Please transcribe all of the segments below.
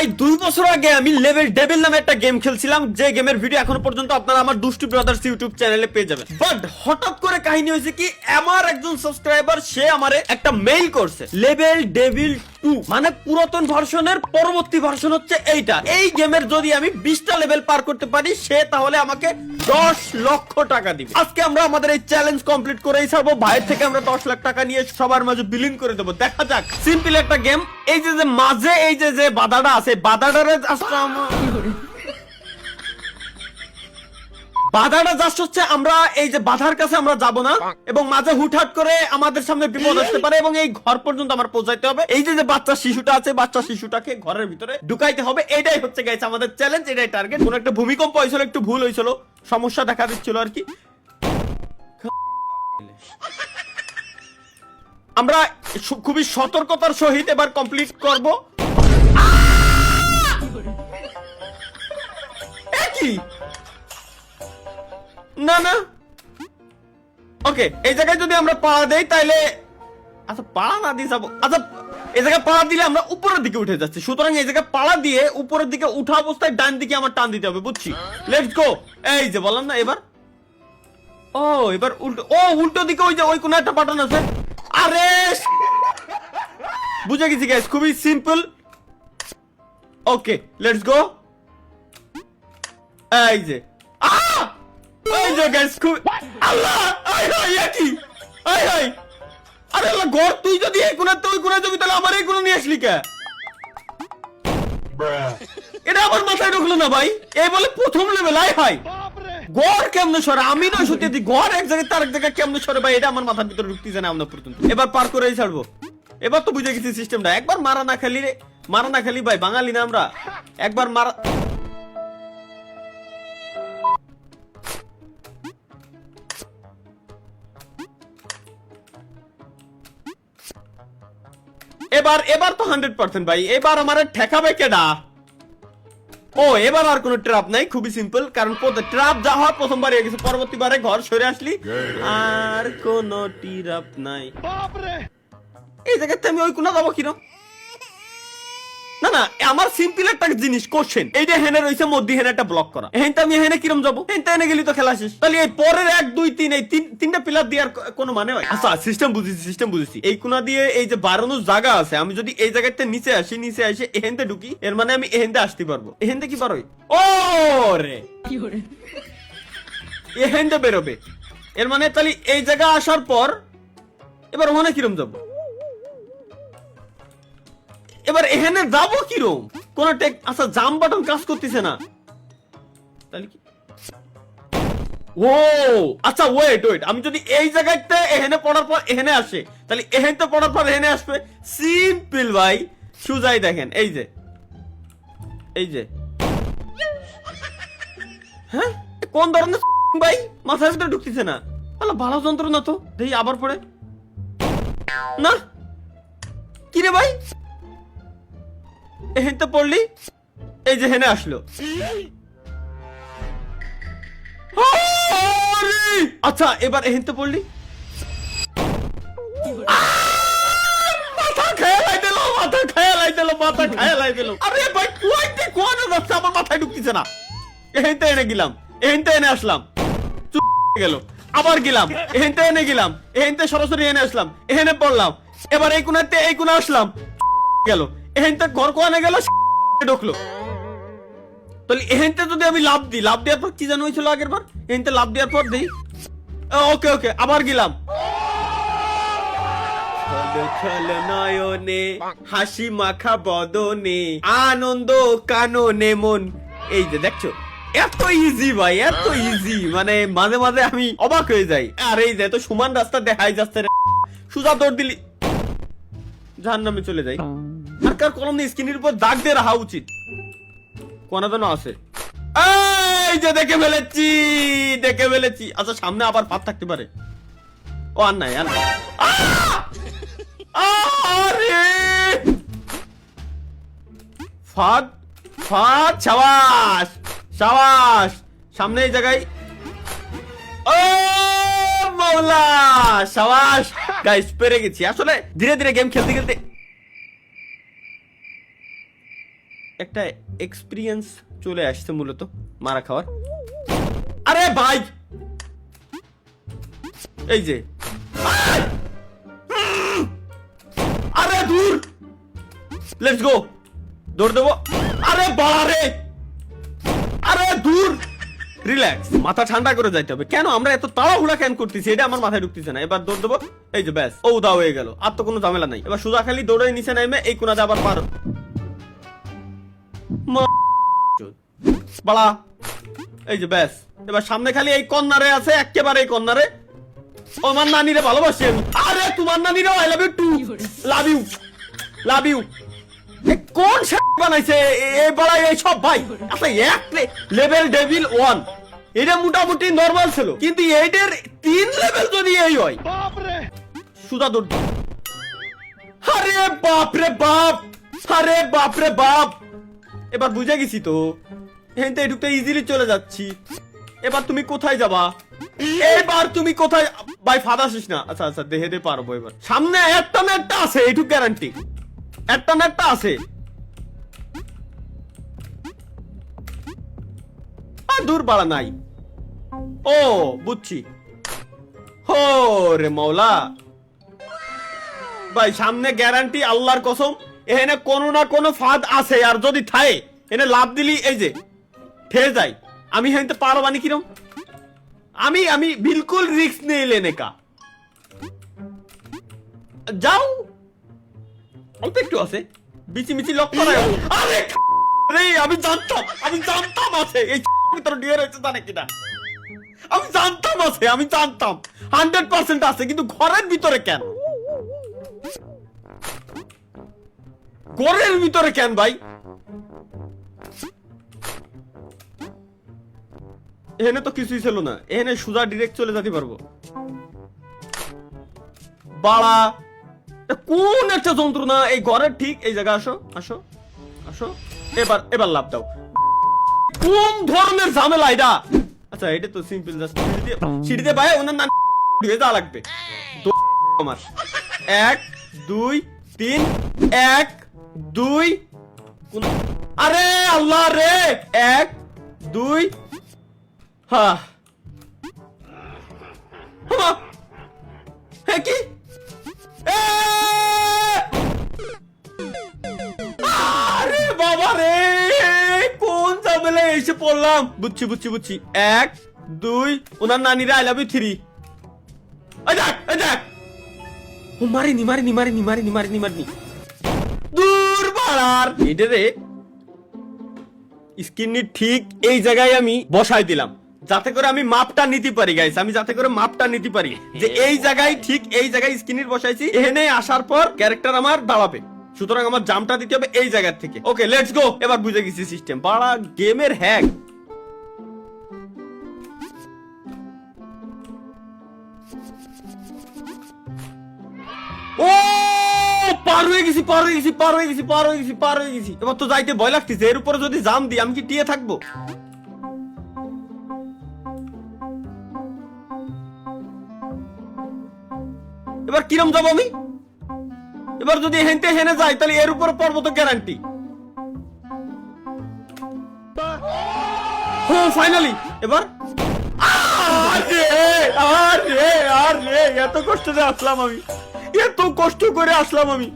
প্রায় 2 বছর আগে আমি লেভেল ডেভিল নামে একটা গেম খেলছিলাম, যে গেমের ভিডিও এখনো পর্যন্ত আপনারা আমার দুষ্টু ব্রাদার্স ইউটিউব চ্যানেলে পেয়ে যাবেন। বাট হঠাৎ করে কাহিনী হয়েছে কি, আমার একজন সাবস্ক্রাইবার সে আমারে একটা মেইল করছে, লেভেল ডেভিল 2 মানে পুরাতন ভার্সনের পরবর্তী ভার্সন হচ্ছে এইটা। এই গেমের যদি আমি 20টা লেভেল পার করতে পারি সে তাহলে আমাকে 10 লক্ষ টাকা দিবে। আজকে আমরা আমাদের এই চ্যালেঞ্জ কমপ্লিট করেই ছাড়বো। ভাইয়ের থেকে আমরা 10 লাখ টাকা নিয়ে সবার মাঝে বিলিং করে দেবো। দেখা যাক, সিম্পল একটা গেম। এই যে মাঝে এই যে বাধাটা আছে, বাধাটারে বাধাটা জাস্ট হচ্ছে আমরা এই যে বাধার কাছে আমরা যাব না, এবং মাঝে হুটহাট করে আমাদের সামনে বিপদ আসতে পারে এবং এই ঘর পর্যন্ত আমার পৌঁছাইতে হবে। এই যে বাচ্চা শিশুটা আছে, বাচ্চা শিশুটাকে ঘরের ভিতরে ঢুকাইতে হবে। এটাই হচ্ছে গাইস আমাদের চ্যালেঞ্জ, এটাই টার্গেট। কোন একটা ভূমিকম্প হয়েছিল, একটু ভুল হয়েছিল, সমস্যা দেখা দিচ্ছিল আর কি। আমরা খুবই সতর্কতার সহিত এবার কমপ্লিট করব। কি না না ওকে, এই জায়গায় যদি আমরা পা দেই তাইলে, আচ্ছা পা না দিয়ে যাবো, আচ্ছা এই জায়গায় পা দিলে আমরা উপরের দিকে উঠে যাচ্ছি, সুতরাং এই জায়গায় পাড়া দিয়ে উপরের দিকে উঠা অবস্থায় ডান দিকে আমার টান দিতে হবে, বুঝছি? Let's go. এই যে বললাম না, এবার ও এবার উল্টো, ও উল্টো দিকে ওই যে ওই কোন একটা বাটন আছে। আরে বুঝে গেছি গাইস, খুবই সিম্পল। Okay let's go. এই যে এই যে গাইস, খুব আল্লাহ আই হাই কি আই হাই। আরে আল্লাহ, ঘর তুই যদি এই কোণাতে ওই কোণায় যাবি তাহলে আমার এই কোণা নিয়ে আসলি কে? এটা আমার মাথায় ঢুকলো না ভাই। এই বলে প্রথম লেভেল, আই হাই গড় কেমনে সরে? আমি নয় সত্যি দি গড় এক জায়গায় তার এক জায়গায় কেমনে সরে ভাই, এটা আমার মাথার ভিতরে ঢুকতেছে না আমরা পর্যন্ত। এবার পার করেই ছাড়বো। এবার তো বুঝে গেছি সিস্টেমটা। একবার মারা না খালি ভাই, বাঙালি না আমরা, একবার মারা। এবার তো 100% ভাই, এবার আমার ঠেকাবে কেডা? ও এবার আর কোনো ট্র্যাপ নাই, খুবই সিম্পল। কারণ ট্র্যাপ যা হয় প্রথমবার হয়ে গেছে, পরবর্তীবারে ঘর সরে আসলি আর কোনো ট্র্যাপ নাই। এই জায়গাতে আমি ওই কোনা যাবো কিরম? না না, আমার সিম্পল একটা জিনিস কোশ্চেন, এই যে হেনে রয়েছে মধ্যে হেনে একটা ব্লক করা, হেনতে আমি হেনে কিরম যাবো? হেনতে এনে গেলি তো খেলা শেষ। তাহলে এই পরের 1 2 3 এই তিনটা পিলার দিয়ে আর কোনো মানে হয়? আচ্ছা সিস্টেম বুঝেছি। এই কোনা দিয়ে এই যে বাড়ানোর জায়গা আছে, আমি যদি এই জায়গাতে নিচে আসি এহেনতে ঢুকি, এর মানে আমি এহেনতে আসতে পারবো। এহেনতে কি পারোই? ও রে এহেনতে বেরোবে, এর মানে তাহলে এই জায়গা আসার পর এবার ওখানে কিরম যাবো? এবার এখানে যাবো কিরম? কোন আচ্ছা জাম বাটন কাজ করতেছে না, তাহলে কি? ও আচ্ছা ওয়েট, আমি যদি এই জায়গাতে এখানে পড়ার পর এখানে আসে, তাহলে এখানে পড়ার পর এখানে আসবে। সিম্পল ভাই, সুজাই দেখেন। এই যে হ্যাঁ, কোন ধরনের ভাই মাথার ভিতরে ঢুকতেছে না। আল্লাহ ভালো যন্ত্র না তো, দেখি আবার পড়ে না। কি রে ভাই, এহেনতে পড়লি, এই যে হেনে আসলো। আচ্ছা এবার এহেনতে পড়লি, মাথা খেয়ালাই দিল। আরে ভাই কোন যাচ্ছে, আমার মাথায় ঢুকতেছে না। এহেনতে এনে গেলাম, এহেনতে এনে আসলাম, গেল, আবার গেলাম, এহেনতে এনে গেলাম, এহেনতে সরাসরি এনে আসলাম, এহেনে পড়লাম, এবার এই কোণাতে এই কোণা আসলাম, গেল, এহেনতে ঘর কোণে গেল, ঢুকলো। তাহলে এহেনতে যদি আমি লাভ দেওয়ার পর কি জানো হয়েছিল আগের বার? এহেনতে লাভ দেওয়ার পর দিই, ওকে আবার গেলাম, নয়নে হাসি মাখা বদনে আনন্দ কাননে মন। এই যে দেখছো, এত ইজি ভাই, এত ইজি, মানে মাঝে মাঝে আমি অবাক হয়ে যাই। আর এই যে এত সমান রাস্তা দেখাই যাচ্ছে, সোজা দৌড় দিলি জাহান্নামে চলে যাই। আর কার কলম দিয়ে স্ক্রিনের উপর দাগ দিয়ে রাখা উচিত, কোনা যেন আছে। এই যে দেখে ফেলেছি। আচ্ছা সামনে আবার পাত থাকতে পারে। ও আর নাই, আরে ফাদ সাবাস সামনে এই জায়গায়। ও মাওলা, সাবাস গাইস, পেরে গেছি। আসলে ধীরে ধীরে গেম খেলতে একটা এক্সপিরিয়েন্স চলে আসছে মূলত মারা খাওয়ার। আরে ভাই এই যে আরে দূর, লেটস গো, দৌড় দেবো। আরে বাড়ে, আরে দূর, রিল্যাক্স, মাথা ঠান্ডা করে যাইতে হবে। কেন আমরা এত তাড়াহুড়া কেন করতেছি এটা আমার মাথায় ঢুকতেছে না। এবার দৌড় দেবো, এই যে ব্যাস, ও উদা হয়ে গেল, আর তো কোনো ঝামেলা নাই। এবার সোজা খালি দৌড়ে নিচে নামে এই কোনাতে আবার পার বাড়া, এই যে ব্যাস। এবার সামনে খালি এই কর্নারে আছে, একেবারে এই কর্নারে। ও আমার নানিরে ভালোবাসি আমি। আরে তোমার নানিরে I love you too, love you, love you. কোন বানাইছে এই বড়াই এই সব ভাই? আচ্ছা এক লেভেল ডেভিল 1 এটা মোটামুটি নরমাল ছিল, কিন্তু এইটার 3 লেভেল যদি এই হয় বাপরে সুদা দৌড়। আরে বাপ রে বাপ, আরে বাপ রে বাপ। এবার বুঝে গেছি তো, এখান থেকে ঢুকতে ইজিলি চলে যাচ্ছি। এবার তুমি কোথায় যাবা? এবার তুমি কোথায়? ভাই ফাদা আসিস না। আচ্ছা আচ্ছা দেখে পারবো। এবার সামনে একটা না একটা আছে, এইটুকু গ্যারান্টি, একটা না একটা আছে। আর দূর বাড়া নাই। ও বুঝছি, হো রে মৌলা ভাই, সামনে গ্যারান্টি আল্লাহর কসম এখানে কোনো না কোনো ফাঁদ আছে। আর যদি থাকে এনে লাভ দিলি এই যে ঠেয়ে যায়। আমি হইতে পারবানি কিরম? আমি বিলকুল রিস্ক নেই লেনে কা। যাও, অল্প একটু আছে, বিচি মিচি লক্ষ্য করা। আরে রে আমি জানতাম আছে এই ভিতরে ডিয়ার হচ্ছে জানে কিনা। আমি জানতাম আছে, আমি জানতাম 100% আছে, কিন্তু ঘরের ভিতরে কেন? ঘরের ভিতরে কেন ভাই? এখানে তো কিছুই ছিল না, এখানে সুজা ডিরেক্ট চলে যেতে পারবো। বাড়া কোন একটা যন্ত্রণা এই ঘরের ঠিক এই জায়গা। আসো আসো আসো, এবার লাভ দাও। কোন ধরনের ঝামেলা এটা? আচ্ছা এটা তো সিম্পল, জাস্ট সিঁড়ি দিয়ে ভাই ওনার নাম ঢুকে যাওয়া লাগবে। আমার 1 2 3 1 2। আরে আল্লাহ রে, 1 2। হ্যাঁ কি আরে বাবা রে, কোন ঝামেলা এসে পড়লাম। বুঝছি 1 2, ওনার নানিরা আই লাভ ইউ 3। ও মারিনি দূর বাড়ার। এটা রে স্ক্রিন ঠিক এই জায়গায় আমি বসাই দিলাম, যাতে করে আমি মাপটা নিতে পারি গাইস। আমি যাতে করে মাপটা নিতে পারি যে এই জায়গায় ঠিক এই জায়গায় স্ক্রিনের বসাইছি। এখানে আসার পর ক্যারেক্টার আমার দাঁড়াবে, সুতরাং আমার জাম্পটা দিতে হবে এই জায়গা থেকে। ওকে লেটস গো, এবার বুঝে গেছি সিস্টেম। বাড়া গেমের হ্যাক। ও পার হয়ে গেছি। এবার তো যাইতে ভয় লাগতেছে। এর উপরে যদি জাম দিই আমি কি টিয়ে থাকবো? এবার কিরম যাবো আমি? এবার যদি হেনতে হেনে যাই তাহলে এর উপরে পড়বো তো গ্যারান্টি। ও ফাইনালি এবার আরে এত কষ্ট করে আসলাম আমি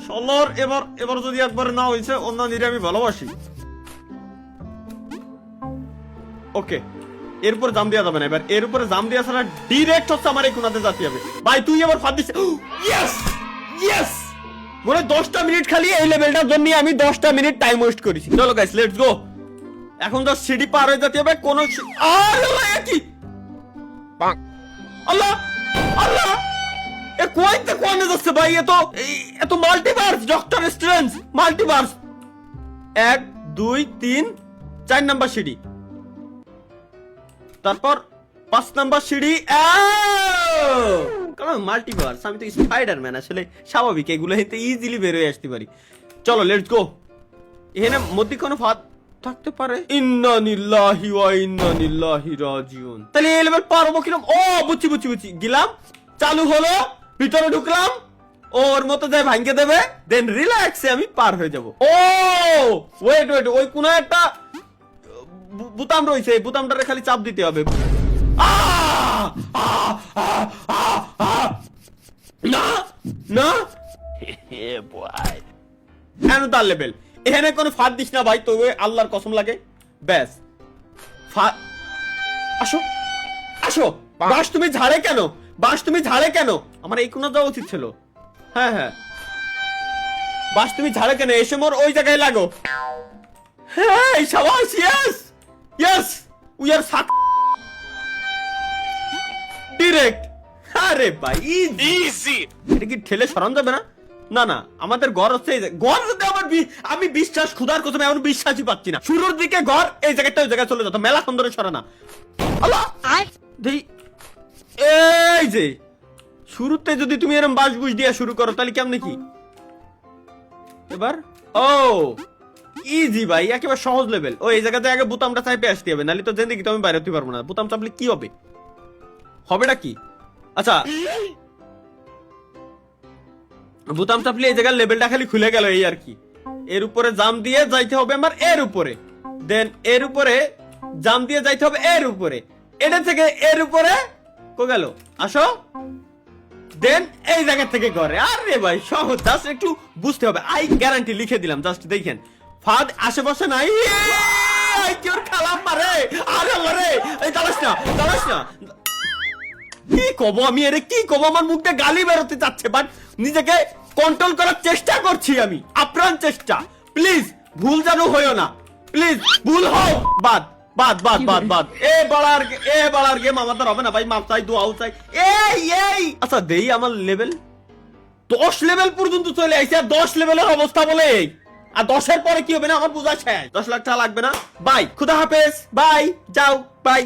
সলর। এবার যদি একবার না হয়েছে, অন্য নিরে আমি ভালোবাসি। ওকে এরপর জাম দেওয়া যাবে না। এবার এর উপরে জাম দেওয়া ছাড়া ডিরেক্ট হচ্ছে আমার এই কোনাতে যেতে হবে। ভাই তুই এবার ফাঁদ দিস। ইয়েস মনে 10টা মিনিট খালি এই লেভেলটার জন্য আমি 10টা মিনিট টাইম ওয়েস্ট করেছি। চলো গাইস লেটস গো। এখন তো সিঁড়ি পার হয়ে যেতে হবে। কোন আল্লাহ আল্লাহ, এ কোয়াইতে কোয়ানে যাচ্ছে ভাই? এত multiverse, doctor strange multiverse. 1 2 3 4 number সিঁড়ি, তারপর 5 নাম্বার সিঁড়ি। কারণ মাল্টিভার্স, আমি তো স্পাইডারম্যান, আসলে স্বাভাবিক এগুলো হেতে ইজিলি বের হয়ে আসতে পারি। চলো লেটস গো। এখানে মধ্যে কোনো ফাঁদ থাকতে পারে। ইন্না লিল্লাহি ওয়া ইন্না ইলাইহি রাজিউন। তাহলে এই লেভেল পারবো কিরকম? ও বুঝছি গেলাম, চালু হলো, ভিতরে ঢুকলাম, ওর মতো যায় ভাঙ্গে দেবে, দেন রিল্যাক্সে আমি পার হয়ে যাব। ও ওয়েট ওয়েট, ওই কোন একটা বুতাম রয়েছে, এই বুতামটারে খালি চাপ দিতে হবে। না না কেন তার লেভেল এখানে কোনো ফাঁদ দিস না ভাই, তো আল্লাহর কসম লাগে। ব্যাস আসো আসো। বাস তুমি ঝাড়ে কেন, বাস তুমি ঝাড়ে কেন? আমার এই কোনা যাওয়া উচিত ছিল। হ্যাঁ হ্যাঁ, বাস তুমি ঝাড়ে কেন? এসে মোর ওই জায়গায় লাগো। হ্যাঁ শাবাশ, yes yes, we are suck direct. আরে ভাই ইজি, এটা কি ঠেলে সরান যাবে না? না না, আমাদের ঘর হচ্ছে এই ঘর। যদি আমার আমি বিশ্বাস খুদার কথা এমন বিশ্বাসই পাচ্ছি না। শুরুর দিকে ঘর, এই জায়গাটা ওই জায়গায় চলে যেত, মেলা সুন্দরে সরানা। আল্লাহ এই যে শুরুতে যদি তুমি এরকম বাস বুঝ দিয়া শুরু করো তাহলে কেমনে কি এবার? ও ইজি ভাই, একেবারে সহজ লেভেল। ও এই জায়গাতে আগে বোতামটা চাইপে আসতে হবে, নাহলে তো জেনে তো আমি বাইরে হতে পারবো না। বোতাম চাপলে কি হবে, হবেটা কি? আচ্ছা বোতাম চাপলে এই জায়গার লেভেলটা খালি খুলে গেল, এই আর কি। এর উপরে জাম দিয়ে যাইতে হবে আমার এর উপরে, দেন এর উপরে জাম দিয়ে যাইতে হবে এর উপরে, এটা থেকে এর উপরে কো গেল আসো, দেন এই জায়গা থেকে করে। আরে ভাই সহজ, জাস্ট একটু বুঝতে হবে। আই গ্যারান্টি লিখে দিলাম, জাস্ট দেখেন ফাঁদ আশেপাশে নাই। কেউ খালাম মারে, আরে আল্লাহ রে, এই দাঁড়াস না দাঁড়াস না। কি কব আমি, এর কি কব? আমার মুখে গালি বেরোতে চাচ্ছে, বাট নিজেকে কন্ট্রোল করার চেষ্টা করছি আমি, আপ্রাণ চেষ্টা। প্লিজ ভুল যেন হইও না, প্লিজ ভুল হোক বাদ বাদ বাদ বাদ বাদ। এ বাড়ার গেম আমাদের হবে না ভাই, মাপ চাই দোয়াও চাই। এই আচ্ছা দেই আমার লেভেল 10 লেভেল পর্যন্ত চলে আইছে, আর 10 লেভেলের অবস্থা বলে এই। আর 10-এর পরে কি হবে না আমার বোঝা শেষ। 10 লাখ টাকা লাগবে না। বাই, খুদা হাফেজ, বাই, যাও, বাই।